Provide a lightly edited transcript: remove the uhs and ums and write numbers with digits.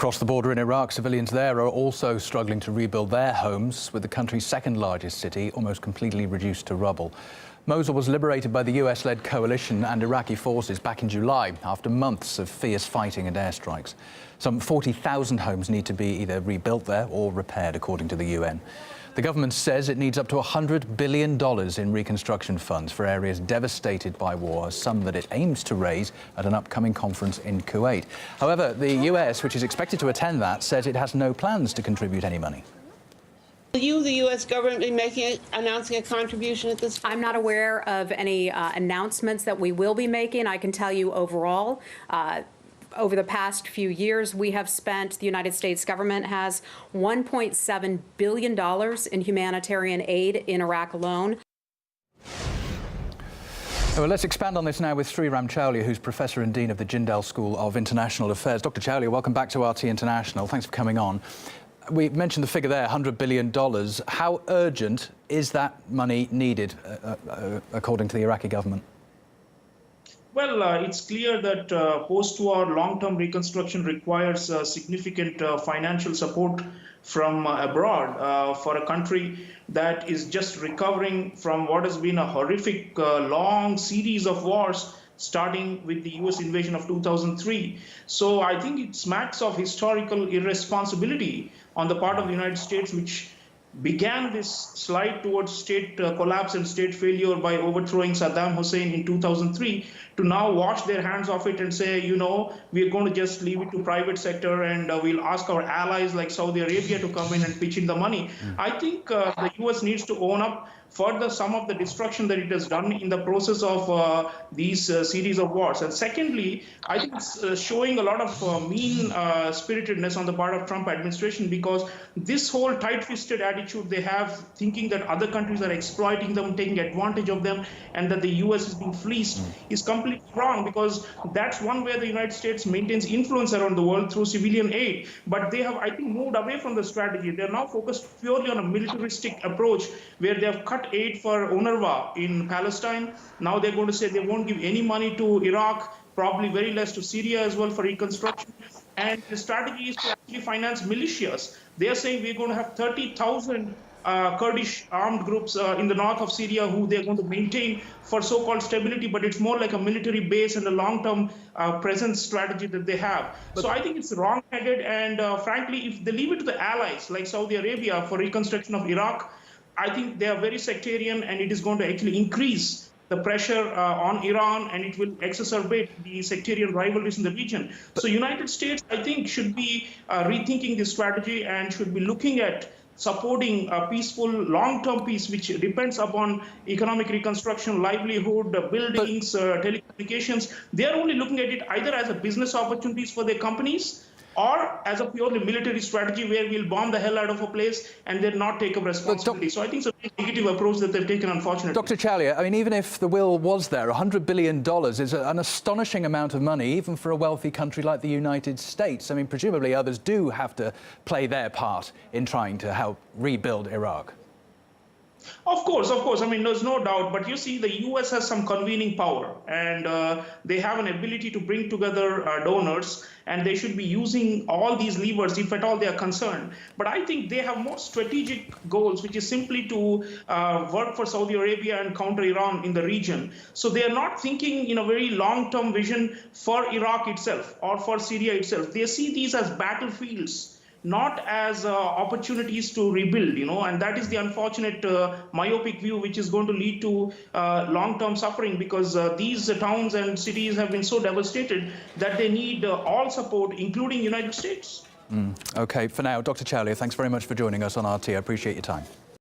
Across the border in Iraq, civilians there are also struggling to rebuild their homes, with the country's second largest city almost completely reduced to rubble. Mosul was liberated by the US-led coalition and Iraqi forces back in July after months of fierce fighting and airstrikes. Some 40,000 homes need to be either rebuilt there or repaired, according to the UN. The government says it needs up to $100 billion in reconstruction funds for areas devastated by war, a sum that it aims to raise at an upcoming conference in Kuwait. However, the US, which is expected to attend that, says it has no plans to contribute any money. Will you, the U.S. government, be announcing a contribution at this time? I'm not aware of any announcements that we will be making. I can tell you overall, over the past few years, the United States government has $1.7 billion in humanitarian aid in Iraq alone. Well, let's expand on this now with Sriram Chowlia, who's Professor and Dean of the Jindal School of International Affairs. Dr. Chowlia, welcome back to RT International. Thanks for coming on. We mentioned the figure there, $100 billion. How urgent is that money needed, according to the Iraqi government? Well, it's clear that post-war long-term reconstruction requires significant financial support from abroad for a country that is just recovering from what has been a horrific long series of wars, starting with the US invasion of 2003. So I think it smacks of historical irresponsibility on the part of the United States, which began this slide towards state collapse and state failure by overthrowing Saddam Hussein in 2003, to now wash their hands off it and say, you know, we're going to just leave it to private sector and we'll ask our allies like Saudi Arabia to come in and pitch in the money. I think the US needs to own up for some of the destruction that it has done in the process of these series of wars. And secondly, I think it's showing a lot of mean-spiritedness on the part of Trump administration, because this whole tight-fisted attitude they have, thinking that other countries are exploiting them, taking advantage of them, and that the US is being fleeced, is completely wrong, because that's one way the United States maintains influence around the world through civilian aid. But they have, I think, moved away from the strategy. They're now focused purely on a militaristic approach, where they have cut aid for UNRWA in Palestine. Now they're going to say they won't give any money to Iraq, probably very less to Syria as well for reconstruction. And the strategy is to actually finance militias. They're saying we're going to have 30,000 Kurdish armed groups in the north of Syria who they're going to maintain for so-called stability, but it's more like a military base and a long-term presence strategy that they have. So I think it's wrong-headed, and frankly, if they leave it to the allies like Saudi Arabia for reconstruction of Iraq, I think they are very sectarian, and it is going to actually increase the pressure on Iran, and it will exacerbate the sectarian rivalries in the region. So United States, I think, should be rethinking this strategy and should be looking at supporting a peaceful, long-term peace, which depends upon economic reconstruction, livelihood, buildings, telecommunications. They are only looking at it either as a business opportunities for their companies, or as a purely military strategy where we'll bomb the hell out of a place and then not take up responsibility. So I think it's a negative approach that they've taken, unfortunately. Dr. Chowlia, I mean, even if the will was there, $100 billion is an astonishing amount of money, even for a wealthy country like the United States. I mean, presumably others do have to play their part in trying to help rebuild Iraq. Of course. I mean, there's no doubt. But you see, the U.S. has some convening power, and they have an ability to bring together donors, and they should be using all these levers if at all they are concerned. But I think they have more strategic goals, which is simply to work for Saudi Arabia and counter Iran in the region. So they are not thinking in a very long-term vision for Iraq itself or for Syria itself. They see these as battlefields, not as opportunities to rebuild, and that is the unfortunate myopic view, which is going to lead to long-term suffering, because these towns and cities have been so devastated that they need all support, including United States. OK, for now, Dr. Chowlia, thanks very much for joining us on RT. I appreciate your time.